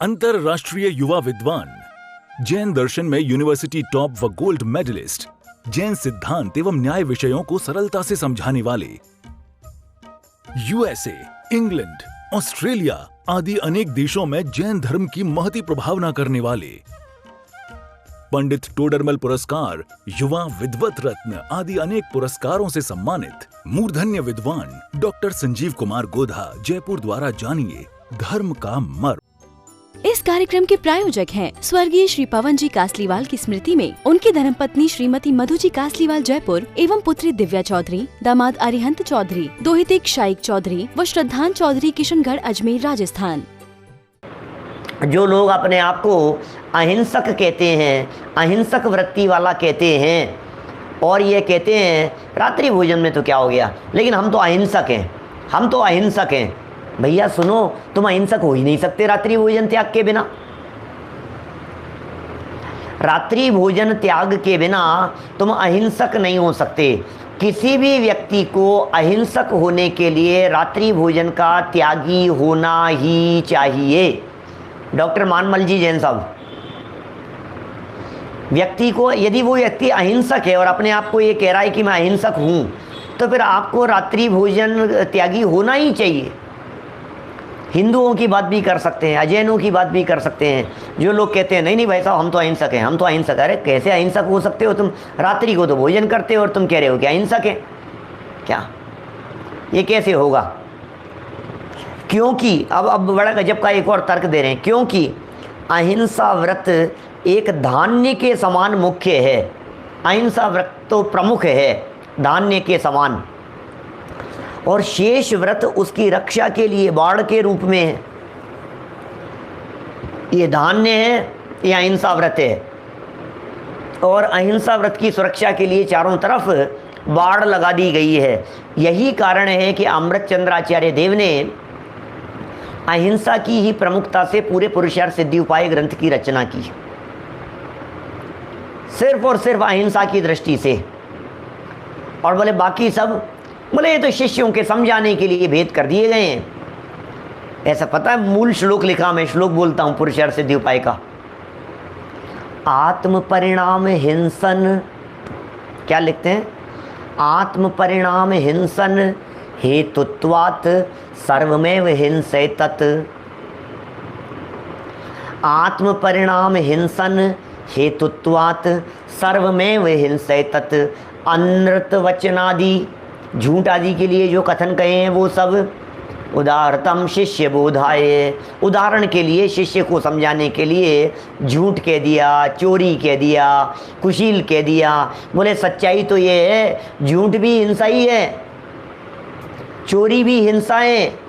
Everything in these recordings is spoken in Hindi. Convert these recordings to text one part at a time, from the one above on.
अंतरराष्ट्रीय युवा विद्वान, जैन दर्शन में यूनिवर्सिटी टॉप व गोल्ड मेडलिस्ट, जैन सिद्धांत एवं न्याय विषयों को सरलता से समझाने वाले, यूएसए, इंग्लैंड, ऑस्ट्रेलिया आदि अनेक देशों में जैन धर्म की महती प्रभावना करने वाले, पंडित टोडरमल पुरस्कार, युवा विद्वत रत्न आदि अनेक पुरस्कारों से सम्मानित मूर्धन्य विद्वान डॉक्टर संजीव कुमार गोधा जयपुर द्वारा जानिए धर्म का मर्म। इस कार्यक्रम के प्रायोजक हैं स्वर्गीय श्री पवन जी कासलीवाल की स्मृति में उनकी धर्मपत्नी श्रीमती मधु जी कासलीवाल जयपुर एवं पुत्री दिव्या चौधरी, दामाद अरिहंत चौधरी, दोहितिक शाइक चौधरी व श्रद्धान चौधरी किशनगढ़ अजमेर राजस्थान। जो लोग अपने आप को अहिंसक कहते हैं, अहिंसक वृत्ति वाला कहते हैं और ये कहते हैं रात्रि भोजन में तो क्या हो गया, लेकिन हम तो अहिंसक हैं, हम तो अहिंसक हैं। भैया सुनो, तुम अहिंसक हो ही नहीं सकते रात्रि भोजन त्याग के बिना। रात्रि भोजन त्याग के बिना तुम अहिंसक नहीं हो सकते। किसी भी व्यक्ति को अहिंसक होने के लिए रात्रि भोजन का त्यागी होना ही चाहिए। डॉक्टर मानमल जी जैन साहब, व्यक्ति को, यदि वो व्यक्ति अहिंसक है और अपने आप को ये कह रहा है कि मैं अहिंसक हूं, तो फिर आपको रात्रि भोजन त्यागी होना ही चाहिए। हिंदुओं की बात भी कर सकते हैं, अजैनों की बात भी कर सकते हैं। जो लोग कहते हैं नहीं नहीं भाई साहब हम तो अहिंसक हैं, हम तो अहिंसक। अरे कैसे अहिंसक हो सकते हो तुम? रात्रि को तो भोजन करते हो और तुम कह रहे हो कि अहिंसक है क्या? ये कैसे होगा? क्योंकि अब बड़ा गजब का एक और तर्क दे रहे हैं, क्योंकि अहिंसा व्रत एक धान्य के समान मुख्य है। अहिंसा व्रत तो प्रमुख है धान्य के समान, और शेष व्रत उसकी रक्षा के लिए बाढ़ के रूप में है। ये धान्य है, ये अहिंसा व्रत है, और अहिंसा व्रत की सुरक्षा के लिए चारों तरफ बाढ़ लगा दी गई है। यही कारण है कि अमृतचंद्राचार्य देव ने अहिंसा की ही प्रमुखता से पूरे पुरुषार्थ सिद्धि उपाय ग्रंथ की रचना की, सिर्फ और सिर्फ अहिंसा की दृष्टि से। और बोले बाकी सब, बोले ये तो शिष्यों के समझाने के लिए भेद कर दिए गए हैं। ऐसा पता है मूल श्लोक लिखा, मैं श्लोक बोलता हूं पुरुषार्थ सिद्धि उपाय का। आत्म परिणाम हिंसन, क्या लिखते हैं? आत्म परिणाम हिंसन हेतुत्वात् सर्वमेव हिंसेतत्। आत्म परिणाम हिंसन हेतुत्वात् सर्वमेव हिंसेतत्। अनृत वचनादि, झूठ आदि के लिए जो कथन कहे हैं वो सब। उदाहरतम शिष्य बोधाय, उदाहरण के लिए शिष्य को समझाने के लिए झूठ कह दिया, चोरी कह दिया, कुशील कह दिया। बोले सच्चाई तो ये है झूठ भी हिंसा ही है, चोरी भी हिंसा है,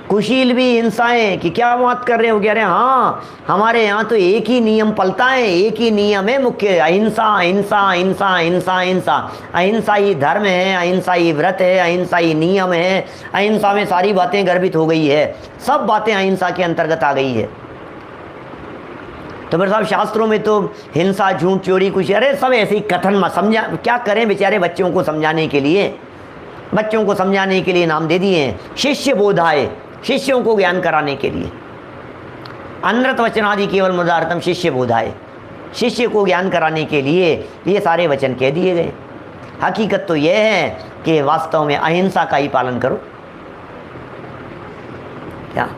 कुशील भी हिंसा है। कि क्या बात कर रहे हो? कह रहे हैं हाँ हमारे यहाँ तो एक ही नियम पलता है, एक ही नियम है मुख्य, अहिंसा अहिंसा अहिंसा अहिंसा अहिंसा। अहिंसा ही धर्म है, अहिंसा ही व्रत है, अहिंसा ही नियम है। अहिंसा में सारी बातें गर्भित हो गई है, सब बातें अहिंसा के अंतर्गत आ गई है। तो मेरे साहब शास्त्रों में तो हिंसा, झूठ, चोरी, कुछ, अरे सब ऐसे ही कथन मत समझा। क्या करें बेचारे बच्चों को समझाने के लिए, बच्चों को समझाने के लिए नाम दे दिए हैं शिष्य बोधाय, शिष्यों को ज्ञान कराने के लिए। अनृत वचनादि केवल मुदारतम शिष्य बोधाय, शिष्य को ज्ञान कराने के लिए ये सारे वचन कह दिए गए। हकीकत तो यह है कि वास्तव में अहिंसा का ही पालन करो। क्या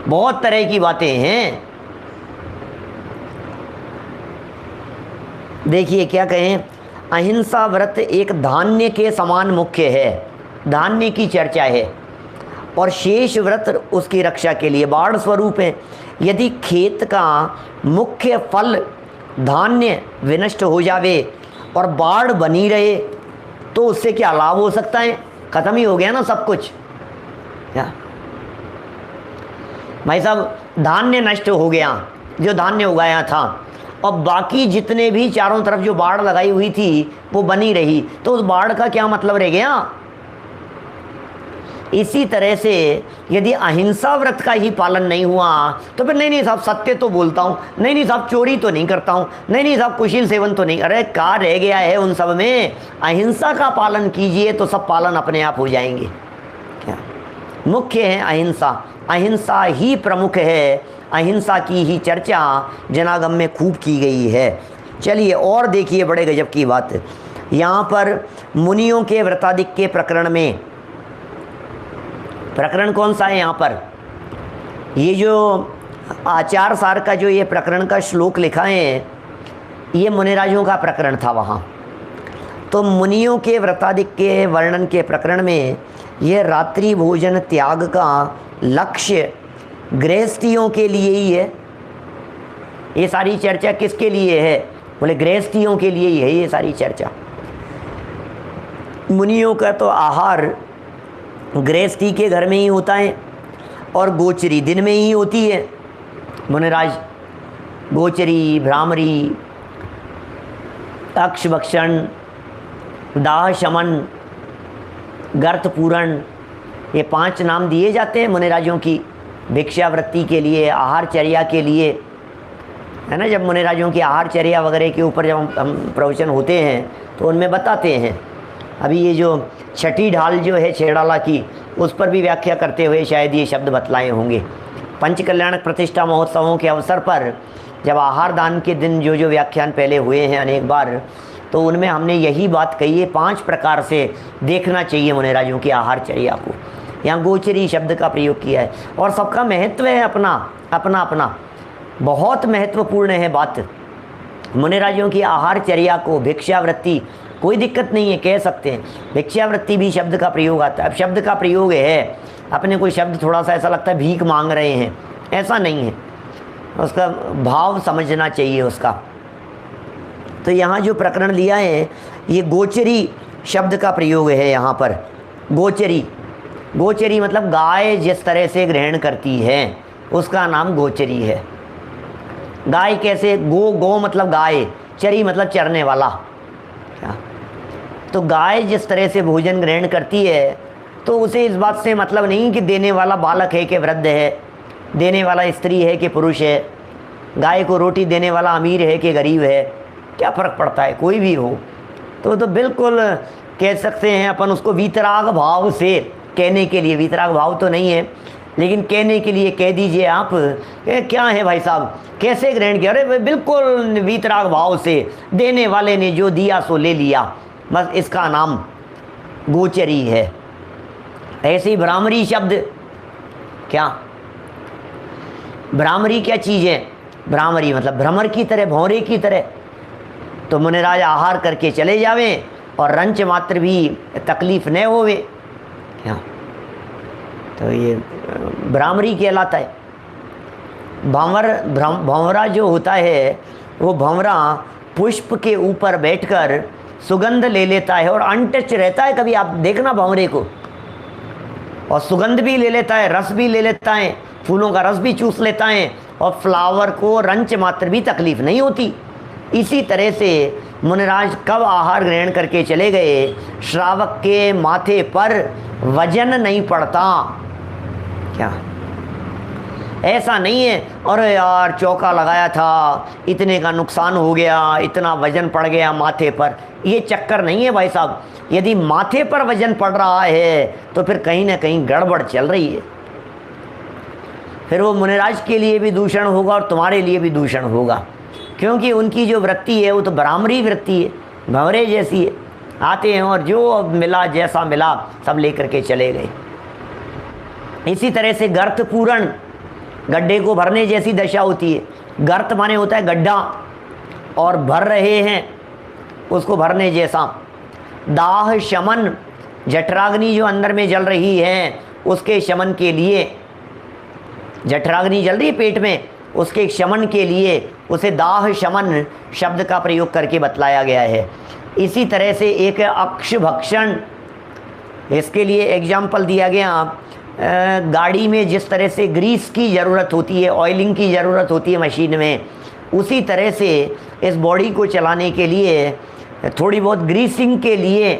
बहुत तरह की बातें हैं। देखिए क्या कहें, अहिंसा व्रत एक धान्य के समान मुख्य है, धान्य की चर्चा है, और शेष व्रत उसकी रक्षा के लिए बाढ़ स्वरूप है। यदि खेत का मुख्य फल धान्य विनष्ट हो जावे और बाढ़ बनी रहे तो उससे क्या लाभ हो सकता है? खत्म ही हो गया ना सब कुछ। क्या भाई साहब, धान्य नष्ट हो गया जो धान्य उगाया था, और बाकी जितने भी चारों तरफ जो बाढ़ लगाई हुई थी वो बनी रही, तो उस बाढ़ का क्या मतलब रह गया? इसी तरह से यदि अहिंसा व्रत का ही पालन नहीं हुआ तो फिर नहीं साहब सत्य तो बोलता हूँ, नहीं साहब चोरी तो नहीं करता हूँ, नहीं साहब कुशील सेवन तो नहीं। अरे क्या रह गया है उन सब में? अहिंसा का पालन कीजिए तो सब पालन अपने आप हो जाएंगे। क्या मुख्य है अहिंसा, अहिंसा ही प्रमुख है, अहिंसा की ही चर्चा जनागम में खूब की गई है। चलिए और देखिए, बड़े गजब की बात है यहाँ पर मुनियों के व्रताधिक के प्रकरण में। प्रकरण कौन सा है यहाँ पर? ये जो आचार सार का जो ये प्रकरण का श्लोक लिखा है, ये मुनिराजों का प्रकरण था वहाँ। तो मुनियों के व्रताधिक के वर्णन के प्रकरण में ये रात्रि भोजन त्याग का लक्ष्य गृहस्थियों के लिए ही है। ये सारी चर्चा किसके लिए है? बोले गृहस्थियों के लिए ही है ये सारी चर्चा। मुनियों का तो आहार गृहस्थी के घर में ही होता है और गोचरी दिन में ही होती है। मुनिराज गोचरी, भ्रामरी, अक्षभक्षण, दाह शमन, गर्त पूरण, ये 5 नाम दिए जाते हैं मुनिराजों की भिक्षावृत्ति के लिए, आहारचर्या के लिए, है ना। जब मुनिराजों की आहारचर्या वगैरह के ऊपर जब हम प्रवचन होते हैं तो उनमें बताते हैं। अभी ये जो छठी ढाल जो है छेड़ाला की, उस पर भी व्याख्या करते हुए शायद ये शब्द बतलाए होंगे। पंचकल्याणक प्रतिष्ठा महोत्सवों के अवसर पर जब आहार दान के दिन जो जो व्याख्यान पहले हुए हैं अनेक बार, तो उनमें हमने यही बात कही है, 5 प्रकार से देखना चाहिए मुनिराजों की आहारचर्या को। यहाँ गोचरी शब्द का प्रयोग किया है और सबका महत्व है अपना अपना अपना, बहुत महत्वपूर्ण है बात। मुनिराजों की आहारचर्या को भिक्षावृत्ति, कोई दिक्कत नहीं है, कह सकते हैं। भिक्षावृत्ति भी शब्द का प्रयोग आता है। अब शब्द का प्रयोग है, अपने कोई शब्द थोड़ा सा ऐसा लगता है भीख मांग रहे हैं, ऐसा नहीं है, उसका भाव समझना चाहिए उसका। तो यहाँ जो प्रकरण लिया है ये गोचरी शब्द का प्रयोग है यहाँ पर। गोचरी, गोचरी मतलब गाय जिस तरह से ग्रहण करती है उसका नाम गोचरी है। गाय कैसे? गो मतलब गाय, चरी मतलब चरने वाला। क्या? तो गाय जिस तरह से भोजन ग्रहण करती है तो उसे इस बात से मतलब नहीं कि देने वाला बालक है कि वृद्ध है, देने वाला स्त्री है कि पुरुष है, गाय को रोटी देने वाला अमीर है कि गरीब है, क्या फ़र्क पड़ता है, कोई भी हो। तो बिल्कुल कह सकते हैं अपन उसको वीतराग भाव से, कहने के लिए, वीतराग भाव तो नहीं है लेकिन कहने के लिए कह दीजिए आप, क्या है भाई साहब, कैसे ग्रहण किया? अरे बिल्कुल वीतराग भाव से, देने वाले ने जो दिया सो ले लिया, बस इसका नाम गोचरी है। ऐसे ही भ्रामरी शब्द, क्या भ्रामरी क्या चीज़ है? भ्रामरी मतलब भ्रमर की तरह, भौरे की तरह। तो मुनिराज आहार करके चले जावें और रंच मात्र भी तकलीफ न होवे। क्या? तो ये भ्रामरी कहलाता है। भंवरा जो होता है वो भंवरा पुष्प के ऊपर बैठकर सुगंध ले लेता है और अनटच रहता है। कभी आप देखना भंवरे को, और सुगंध भी ले लेता है, रस भी ले लेता है, फूलों का रस भी चूस लेता है और फ्लावर को रंच मात्र भी तकलीफ नहीं होती। इसी तरह से मुनिराज कब आहार ग्रहण करके चले गए, श्रावक के माथे पर वजन नहीं पड़ता। क्या? ऐसा नहीं है अरे यार चौका लगाया था, इतने का नुकसान हो गया, इतना वजन पड़ गया माथे पर, ये चक्कर नहीं है भाई साहब। यदि माथे पर वजन पड़ रहा है तो फिर कहीं ना कहीं गड़बड़ चल रही है। फिर वो मुनिराज के लिए भी दूषण होगा और तुम्हारे लिए भी दूषण होगा, क्योंकि उनकी जो वृत्ति है वो तो भ्रामरी वृत्ति है, भंवरे जैसी है। आते हैं और जो मिला जैसा मिला सब लेकर के चले गए। इसी तरह से गर्त पूरण, गड्ढे को भरने जैसी दशा होती है। गर्त माने होता है गड्ढा, और भर रहे हैं उसको भरने जैसा। दाह शमन, जठराग्नि जो अंदर में जल रही है उसके शमन के लिए, जठराग्नि जल रही है पेट में, उसके शमन के लिए उसे दाह शमन शब्द का प्रयोग करके बतलाया गया है। इसी तरह से एक अक्ष भक्षण, इसके लिए एग्जाम्पल दिया गया, गाड़ी में जिस तरह से ग्रीस की ज़रूरत होती है, ऑयलिंग की ज़रूरत होती है मशीन में, उसी तरह से इस बॉडी को चलाने के लिए थोड़ी बहुत ग्रीसिंग के लिए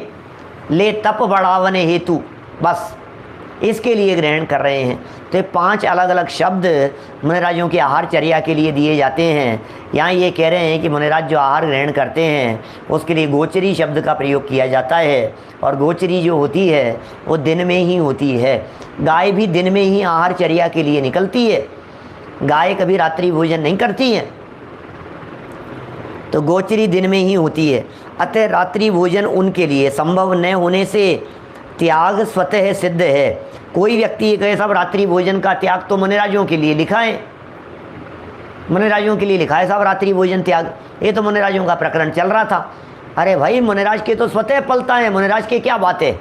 ले तप बढ़ावने हेतु, बस इसके लिए ग्रहण कर रहे हैं। तो 5 अलग अलग शब्द मुनिराजों की आहारचर्या के लिए दिए जाते हैं। यहाँ ये कह रहे हैं कि मुनिराज जो आहार ग्रहण करते हैं उसके लिए गोचरी शब्द का प्रयोग किया जाता है, और गोचरी जो होती है वो दिन में ही होती है। गाय भी दिन में ही आहारचर्या के लिए निकलती है, गाय कभी रात्रि भोजन नहीं करती है, तो गोचरी दिन में ही होती है। अतः रात्रि भोजन उनके लिए संभव न होने से त्याग स्वतः सिद्ध है। कोई व्यक्ति ये कहे साहब रात्रि भोजन का त्याग तो मुनिराजों के लिए लिखा है, मुनिराजों के लिए लिखा है साहब रात्रि भोजन त्याग, ये तो मुनिराजों का प्रकरण चल रहा था। अरे भाई मुनिराज के तो स्वतः पलता है, मुनिराज के क्या बात है,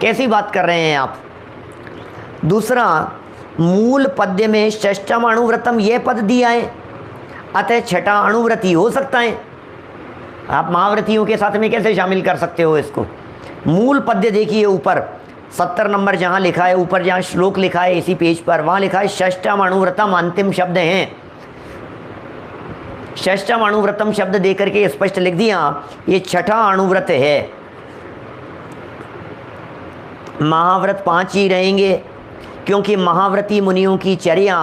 कैसी बात कर रहे हैं आप। दूसरा, मूल पद्य में षष्ठम अणुव्रतम यह पद दिया है, अतः छठा अणुव्रती हो सकता है। आप महाव्रतियों के साथ में कैसे शामिल कर सकते हो इसको। मूल पद्य देखिए ऊपर 70 नंबर जहाँ लिखा है, ऊपर जहाँ श्लोक लिखा है इसी पेज पर, वहाँ लिखा है षष्ठम अणुव्रतम, अंतिम शब्द हैं। षष्ठम अणुव्रतम शब्द देकर के स्पष्ट लिख दिया ये छठा अणुव्रत है। महाव्रत 5 ही रहेंगे, क्योंकि महाव्रती मुनियों की चर्या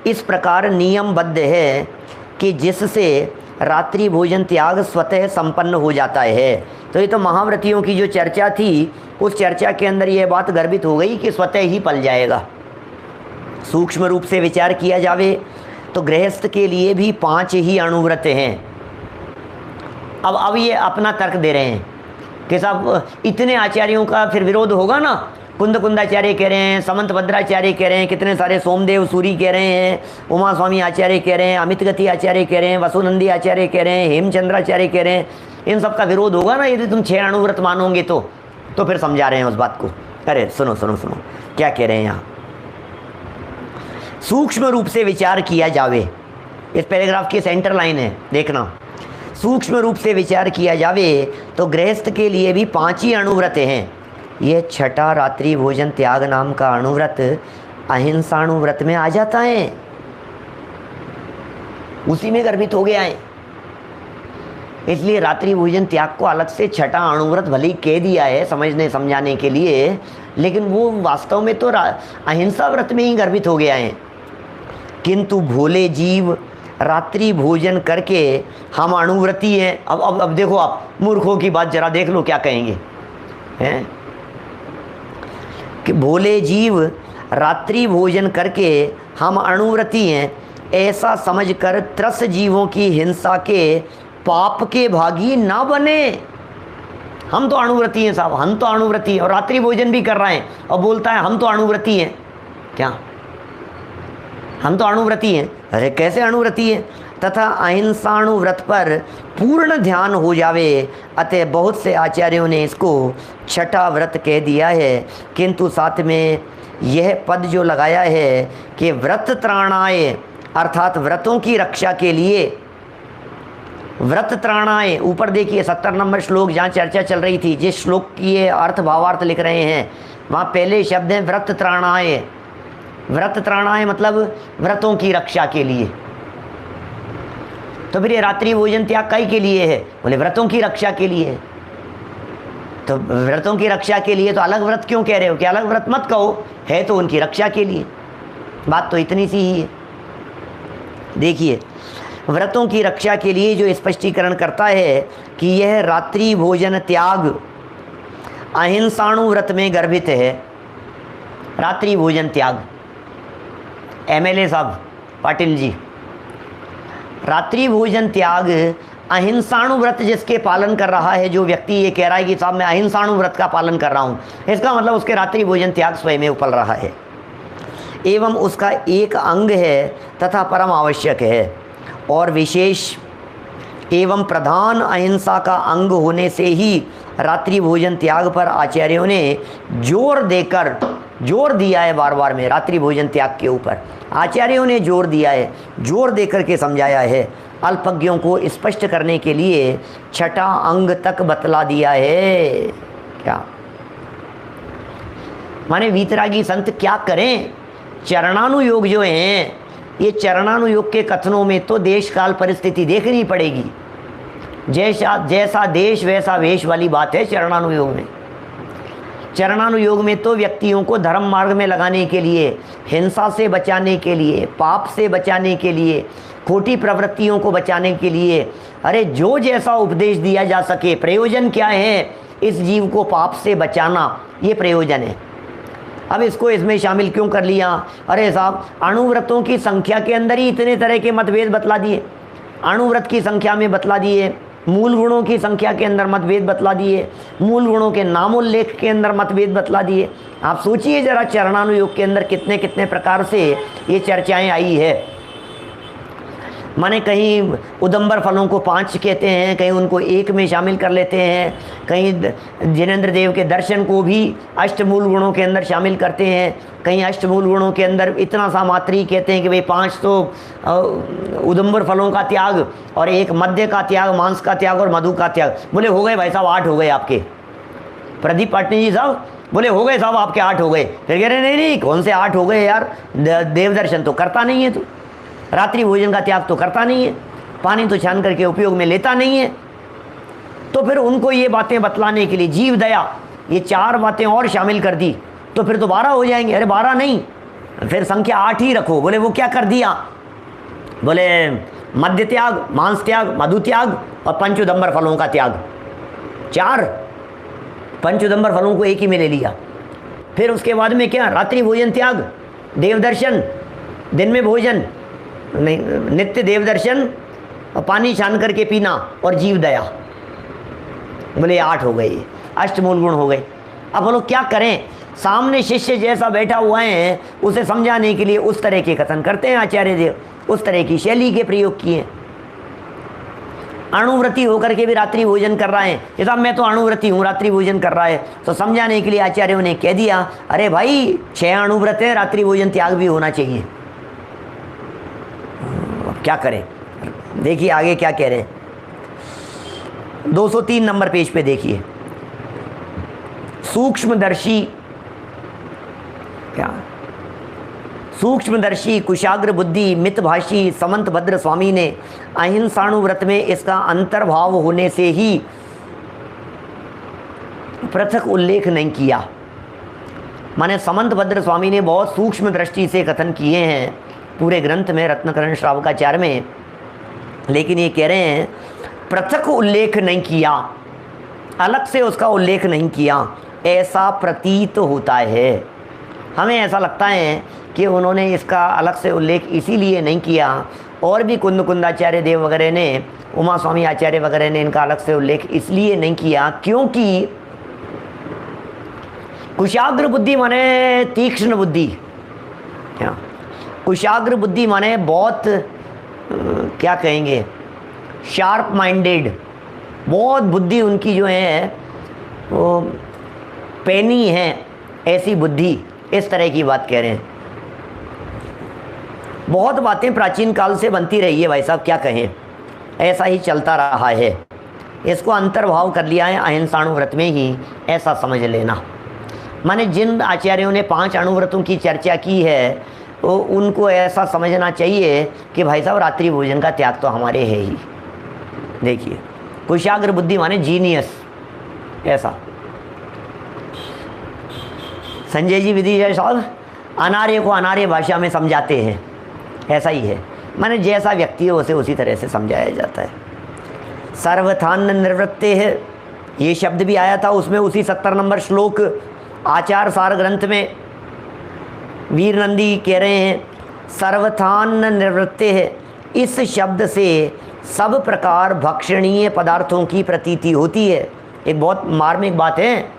इस प्रकार नियमबद्ध है कि जिससे रात्रि भोजन त्याग स्वतः संपन्न हो जाता है। तो ये तो महाव्रतियों की जो चर्चा थी उस चर्चा के अंदर ये बात गर्भित हो गई कि स्वतः ही पल जाएगा। सूक्ष्म रूप से विचार किया जावे तो गृहस्थ के लिए भी 5 ही अणुव्रत हैं। अब ये अपना तर्क दे रहे हैं कि साहब इतने आचार्यों का फिर विरोध होगा ना। कुंदाचार्य कह रहे हैं, समंत भद्राचार्य कह रहे हैं, कितने सारे सोमदेव सूरी कह रहे हैं, उमा स्वामी आचार्य कह रहे हैं, अमित गति आचार्य कह रहे हैं, वसुनंदी आचार्य कह रहे हैं, हेमचंद्राचार्य कह रहे हैं। इन सब का विरोध होगा ना यदि तुम 6 अणुव्रत मानोगे तो फिर समझा रहे हैं उस बात को। अरे सुनो सुनो सुनो क्या कह रहे हैं यहाँ। सूक्ष्म रूप से विचार किया जावे, इस पैराग्राफ की सेंटर लाइन है देखना। सूक्ष्म रूप से विचार किया जावे तो गृहस्थ के लिए भी 5 ही अणुव्रत हैं। यह छठा रात्रि भोजन त्याग नाम का अणुव्रत अहिंसाणुव्रत में आ जाता है, उसी में गर्भित हो गया है। इसलिए रात्रि भोजन त्याग को अलग से छठा अणुव्रत भले ही कह दिया है समझने समझाने के लिए, लेकिन वो वास्तव में तो अहिंसा व्रत में ही गर्भित हो गया है। किंतु भोले जीव रात्रि भोजन करके हम अणुव्रती हैं। अब देखो आप मूर्खों की बात जरा देख लो क्या कहेंगे हैं कि भोले जीव रात्रि भोजन करके हम अणुव्रती हैं, ऐसा समझकर त्रस जीवों की हिंसा के पाप के भागी ना बने। हम तो अणुव्रती हैं साहब, हम तो अणुव्रती हैं और रात्रि भोजन भी कर रहे हैं और बोलता है हम तो अणुव्रती हैं। क्या हम तो अणुव्रती हैं? अरे कैसे अणुव्रती हैं? तथा अहिंसाणुव्रत पर पूर्ण ध्यान हो जावे। अतः बहुत से आचार्यों ने इसको छठा व्रत कह दिया है, किंतु साथ में यह पद जो लगाया है कि व्रत त्राणाय, अर्थात व्रतों की रक्षा के लिए। व्रत त्राणाय ऊपर देखिए 70 नंबर श्लोक जहाँ चर्चा चल रही थी, जिस श्लोक की ये अर्थ भावार्थ लिख रहे हैं वहाँ पहले शब्द है व्रत त्राणाय। व्रत त्राणाय मतलब व्रतों की रक्षा के लिए। तो फिर ये रात्रि भोजन त्याग काई के लिए है? बोले व्रतों की रक्षा के लिए है। तो व्रतों की रक्षा के लिए तो अलग व्रत क्यों कह रहे हो? कि अलग व्रत मत कहो, है तो उनकी रक्षा के लिए। बात तो इतनी सी ही है। देखिए व्रतों की रक्षा के लिए जो स्पष्टीकरण करता है कि यह रात्रि भोजन त्याग अहिंसाणु व्रत में गर्भित है। रात्रि भोजन त्याग, एमएलए साहब पाटिल जी, रात्रि भोजन त्याग अहिंसाणु व्रत जिसके पालन कर रहा है, जो व्यक्ति ये कह रहा है कि साहब मैं अहिंसाणु व्रत का पालन कर रहा हूँ, इसका मतलब उसके रात्रि भोजन त्याग स्वयं में उपल रहा है एवं उसका एक अंग है तथा परम आवश्यक है, और विशेष एवं प्रधान अहिंसा का अंग होने से ही रात्रि भोजन त्याग पर आचार्यों ने जोर दिया है। बार बार में रात्रि भोजन त्याग के ऊपर आचार्यों ने जोर दिया है, जोर देकर के समझाया है। अल्पज्ञों को स्पष्ट करने के लिए छठा अंग तक बतला दिया है। क्या माने वीतरागी संत क्या करें? चरणानुयोग जो हैं, ये चरणानुयोग के कथनों में तो देश काल परिस्थिति देखनी पड़ेगी। जैसा देश वैसा वेश वाली बात है चरणानुयोग में। चरणानुयोग में तो व्यक्तियों को धर्म मार्ग में लगाने के लिए, हिंसा से बचाने के लिए, पाप से बचाने के लिए, खोटी प्रवृत्तियों को बचाने के लिए, अरे जो जैसा उपदेश दिया जा सके। प्रयोजन क्या है? इस जीव को पाप से बचाना, ये प्रयोजन है। अब इसको इसमें शामिल क्यों कर लिया? अरे साहब, अणुव्रतों की संख्या के अंदर ही इतने तरह के मतभेद बतला दिए, अणुव्रत की संख्या में बतला दिए, मूल गुणों की संख्या के अंदर मतभेद बतला दिए, मूल गुणों के नामोल्लेख के अंदर मतभेद बतला दिए। आप सोचिए जरा, चरणानुयोग के अंदर कितने कितने प्रकार से ये चर्चाएं आई है। माने कहीं उदंबर फलों को 5 कहते हैं, कहीं उनको 1 में शामिल कर लेते हैं, कहीं जिनेंद्र देव के दर्शन को भी अष्टमूल गुणों के अंदर शामिल करते हैं, कहीं अष्टमूल गुणों के अंदर इतना सा मात्र ही कहते हैं कि भाई 5 तो उदंबर फलों का त्याग और 1 मध्य का त्याग, मांस का त्याग और मधु का त्याग। बोले हो गए भाई साहब, 8 हो गए आपके। प्रदीप पाटनी जी साहब बोले हो गए साहब आपके 8 हो गए। फिर कह रहे नहीं नहीं, कौन से 8 हो गए यार, देव दर्शन तो करता नहीं है तू, रात्रि भोजन का त्याग तो करता नहीं है, पानी तो छान करके उपयोग में लेता नहीं है। तो फिर उनको ये बातें बतलाने के लिए जीव दया, ये 4 बातें और शामिल कर दी, तो फिर तो 12 हो जाएंगे। अरे 12 नहीं, फिर संख्या 8 ही रखो। बोले वो क्या कर दिया? बोले मध्य त्याग, मांस त्याग, मधु त्याग और पंचोदंबर फलों का त्याग। 4 पंचोदंबर फलों को 1 ही में ले लिया। फिर उसके बाद में क्या? रात्रि भोजन त्याग, देव दर्शन, दिन में भोजन नहीं, नित्य देव दर्शन और पानी छान करके पीना और जीव दया। बोले 8 हो गए, अष्टमूल गुण हो गए। अब बोलो क्या करें? सामने शिष्य जैसा बैठा हुआ है, उसे समझाने के लिए उस तरह के कथन करते हैं आचार्य देव, उस तरह की शैली के प्रयोग किए। अणुव्रती होकर के भी रात्रि भोजन कर रहा है, ये साहब मैं तो अणुव्रती हूँ, रात्रि भोजन कर रहा है। तो समझाने के लिए आचार्यों ने कह दिया, अरे भाई 6 अणुव्रत है, रात्रि भोजन त्याग भी होना चाहिए। क्या करें? देखिए आगे क्या कह रहे हैं, 203 नंबर पेज पे देखिए। सूक्ष्मदर्शी, क्या सूक्ष्मदर्शी कुशाग्र बुद्धि मितभाषी समंत भद्र स्वामी ने अहिंसाणुव्रत में इसका अंतर्भाव होने से ही पृथक उल्लेख नहीं किया। माने समंत भद्र स्वामी ने बहुत सूक्ष्म दृष्टि से कथन किए हैं पूरे ग्रंथ में, रत्नकरण श्रावकाचार्य में, लेकिन ये कह रहे हैं पृथक उल्लेख नहीं किया, अलग से उसका उल्लेख नहीं किया, ऐसा प्रतीत होता है। हमें ऐसा लगता है कि उन्होंने इसका अलग से उल्लेख इसीलिए नहीं किया, और भी कुंदाचार्य देव वगैरह ने, उमा स्वामी आचार्य वगैरह ने इनका अलग से उल्लेख इसलिए नहीं किया क्योंकि कुशाग्र बुद्धि माने तीक्ष्ण बुद्धि, क्या कुशाग्र बुद्धि माने बहुत क्या कहेंगे, शार्प माइंडेड, बहुत बुद्धि उनकी जो है वो पैनी है, ऐसी बुद्धि, इस तरह की बात कह रहे हैं। बहुत बातें प्राचीन काल से बनती रही है भाई साहब, क्या कहें, ऐसा ही चलता रहा है। इसको अंतर्भाव कर लिया है अहिंसाणुव्रत में ही, ऐसा समझ लेना। माने जिन आचार्यों ने 5 अणुव्रतों की चर्चा की है, तो उनको ऐसा समझना चाहिए कि भाई साहब रात्रि भोजन का त्याग तो हमारे है ही। देखिए कुशाग्र बुद्धि माने जीनियस, ऐसा। संजय जी विधि साहब अनार्य को अनार्य भाषा में समझाते हैं, ऐसा ही है। माने जैसा व्यक्ति है उसे उसी तरह से समझाया जाता है। सर्वथान निवृत्ते है, ये शब्द भी आया था उसमें, उसी 70 नंबर श्लोक आचार सार ग्रंथ में वीर नंदी कह रहे हैं सर्वथान निवृत्ते है। इस शब्द से सब प्रकार भक्षणीय पदार्थों की प्रतीति होती है। एक बहुत मार्मिक बात है,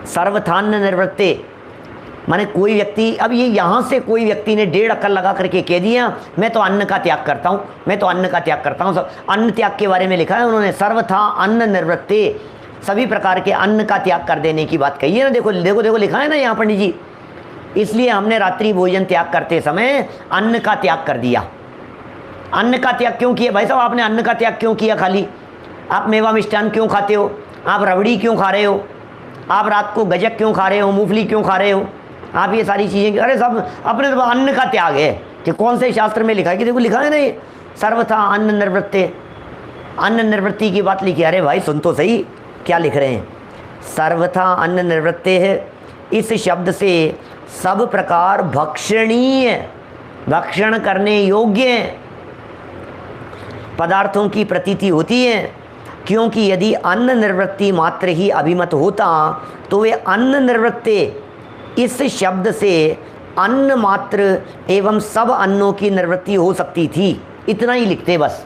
सर्वथान निवृत्ते माने कोई व्यक्ति, अब ये यहाँ से कोई व्यक्ति ने 1.5 अक्ल लगा करके कह दिया मैं तो अन्न का त्याग करता हूँ, मैं तो अन्न का त्याग करता हूँ। सब अन्न त्याग के बारे में लिखा है उन्होंने, सर्वथा अन्न निवृत्ते, सभी प्रकार के अन्न का त्याग कर देने की बात कही है ना। देखो देखो देखो लिखा है ना यहाँ पंडित जी, इसलिए हमने रात्रि भोजन त्याग करते समय अन्न का त्याग कर दिया। अन्न का त्याग क्यों किया भाई साहब? आपने अन्न का त्याग क्यों किया? खाली आप मेवा मिष्ठान क्यों खाते हो? आप रबड़ी क्यों खा रहे हो? आप रात को गजक क्यों खा रहे हो? मूंगफली क्यों खा रहे हो? आप ये सारी चीज़ें, अरे सब अपने तो अन्न का त्याग है कि कौन से शास्त्र में लिखा है कि देखो लिखा है ना ये सर्वथा अन्न निवृत्ते, अन्न निवृत्ति की बात लिखी। अरे भाई सुन तो सही क्या लिख रहे हैं। सर्वथा अन्न निवृत्ते है, इस शब्द से सब प्रकार भक्षणीय, भक्षण करने योग्य पदार्थों की प्रतीति होती है। क्योंकि यदि अन्न निवृत्ति मात्र ही अभिमत होता तो वे अन्न निवृत्ते इस शब्द से अन्न मात्र एवं सब अन्नों की निवृत्ति हो सकती थी, इतना ही लिखते बस।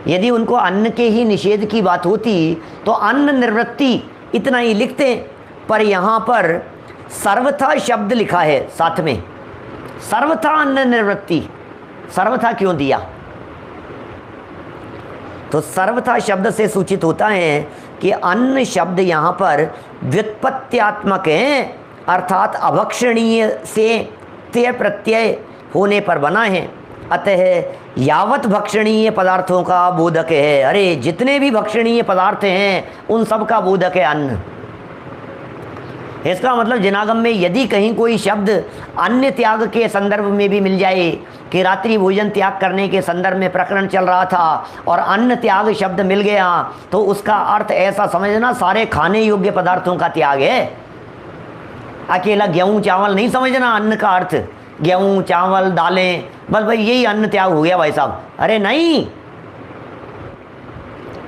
यदि उनको अन्न के ही निषेध की बात होती तो अन्न निवृत्ति इतना ही लिखते, पर यहाँ पर सर्वथा शब्द लिखा है साथ में, सर्वथा अन्न निवृत्ति। सर्वथा क्यों दिया? तो सर्वथा शब्द से सूचित होता है कि अन्न शब्द यहाँ पर व्युत्पत्त्यात्मक है, अर्थात अभक्षणीय से ते प्रत्यय होने पर बना है। अतः यावत भक्षणीय पदार्थों का बोधक है। अरे जितने भी भक्षणीय पदार्थ हैं उन सब का बोधक है अन्न। इसका मतलब जिनागम में यदि कहीं कोई शब्द अन्य त्याग के संदर्भ में भी मिल जाए कि रात्रि भोजन त्याग करने के संदर्भ में प्रकरण चल रहा था और अन्न त्याग शब्द मिल गया तो उसका अर्थ ऐसा समझना सारे खाने योग्य पदार्थों का त्याग है। अकेला गेहूं चावल नहीं समझना अन्न का अर्थ, गेहूं चावल दालें बस भाई यही अन्न त्याग हो गया भाई साहब। अरे नहीं,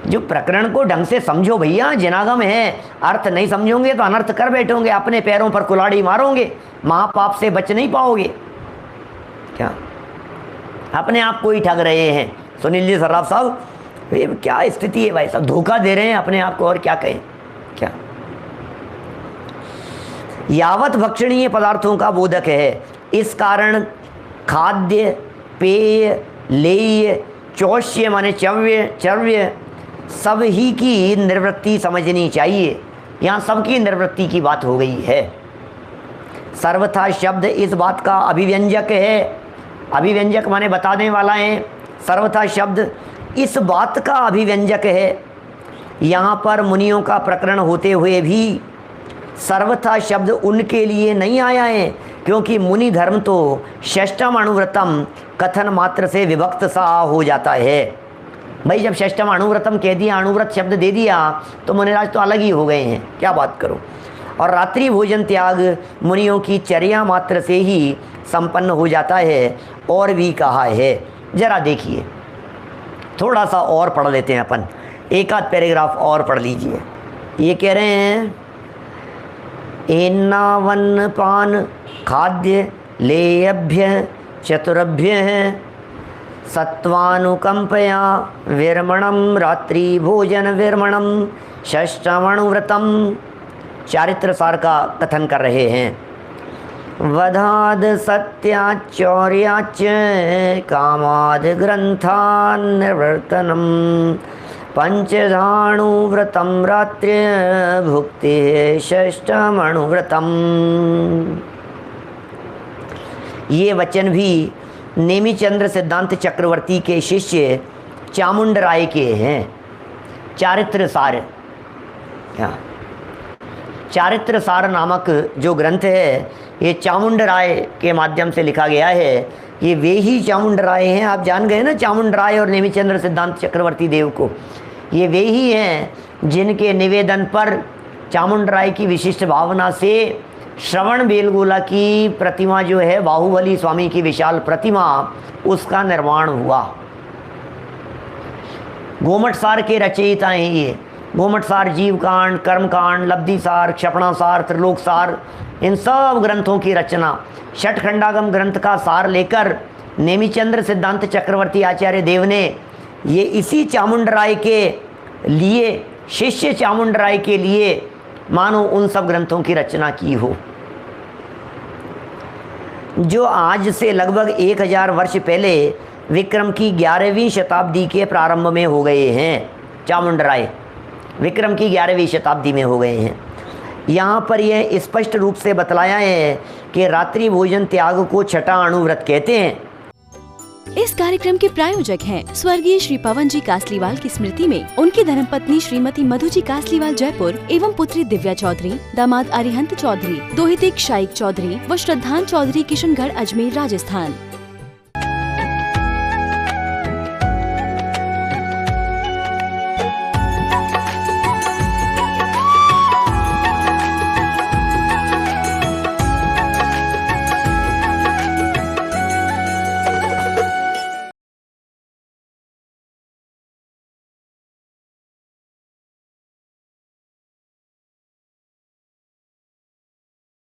जो प्रकरण को ढंग से समझो भैया, जिनागम है। अर्थ नहीं समझोगे तो अनर्थ कर बैठोगे, अपने पैरों पर कुल्हाड़ी मारोगे, महापाप से बच नहीं पाओगे। क्या अपने आप को ही ठग रहे हैं सुनील जी सर्राफ साहब? ये क्या स्थिति है भाई साहब, धोखा दे रहे हैं अपने आप को, और क्या कहें। क्या यावत भक्षणीय पदार्थों का बोधक है, इस कारण खाद्य पेय लेय चौष्य माने चर्व्य सब ही की निवृत्ति समझनी चाहिए। यहाँ सबकी निवृत्ति की बात हो गई है। सर्वथा शब्द इस बात का अभिव्यंजक है, अभिव्यंजक माने बताने वाला है। सर्वथा शब्द इस बात का अभिव्यंजक है। यहाँ पर मुनियों का प्रकरण होते हुए भी सर्वथा शब्द उनके लिए नहीं आया है, क्योंकि मुनि धर्म तो षष्ठम अणुव्रतम कथन मात्र से विभक्त सा हो जाता है। भाई जब षष्ठम अणुव्रतम कह दिया, अणुव्रत शब्द दे दिया तो मुनिराज तो अलग ही हो गए हैं, क्या बात करो। और रात्रि भोजन त्याग मुनियों की चर्या मात्र से ही संपन्न हो जाता है, और भी कहा है। जरा देखिए, थोड़ा सा और पढ़ लेते हैं अपन, एक आध पैराग्राफ और पढ़ लीजिए। ये कह रहे हैं एन्नावन पान खाद्य लेयभ्य चतुरभ्य सत्वानुकंपया विरमणम रात्रि भोजन विरमणम षष्ठमणुव्रतम। चारित्र सार का कथन कर रहे हैं। वधाद सत्याचौर्याच कामाद ग्रंथान्निवर्तनम पंचधाणुव्रतम रात्र्य भुक्ति षष्ठमणुव्रतम। ये वचन भी नेमिचंद्र सिद्धांत चक्रवर्ती के शिष्य चामुंड राय के हैं। चारित्र सार, चारित्र सार नामक जो ग्रंथ है ये चामुंड राय के माध्यम से लिखा गया है। ये वे ही चामुंड राय हैं, आप जान गए ना चामुंड राय और नेमिचंद्र सिद्धांत चक्रवर्ती देव को। ये वे ही हैं जिनके निवेदन पर चामुंड राय की विशिष्ट भावना से श्रवण बेलगोला की प्रतिमा जो है, बाहुबली स्वामी की विशाल प्रतिमा, उसका निर्माण हुआ। गोमट सार के रचयिता हैं ये। गोमट सार, जीवकांड, कर्मकांड, लब्धि सार, क्षपणा सार, त्रिलोक सार, इन सब ग्रंथों की रचना, षटखंडागम ग्रंथ का सार लेकर नेमिचंद्र सिद्धांत चक्रवर्ती आचार्य देव ने ये इसी चामुंड राय के लिए, शिष्य चामुंड राय के लिए मानो उन सब ग्रंथों की रचना की हो, जो आज से लगभग 1000 वर्ष पहले विक्रम की 11वीं शताब्दी के प्रारंभ में हो गए हैं। चामुंड राय विक्रम की 11वीं शताब्दी में हो गए हैं। यहाँ पर यह स्पष्ट रूप से बतलाया है कि रात्रि भोजन त्याग को छठा अणुव्रत कहते हैं। इस कार्यक्रम के प्रायोजक हैं स्वर्गीय श्री पवन जी कासलीवाल की स्मृति में उनकी धर्मपत्नी श्रीमती मधु जी कासलीवाल जयपुर एवं पुत्री दिव्या चौधरी, दामाद अरिहंत चौधरी, दोहिते शाइक चौधरी व श्रद्धान चौधरी किशनगढ़ अजमेर राजस्थान।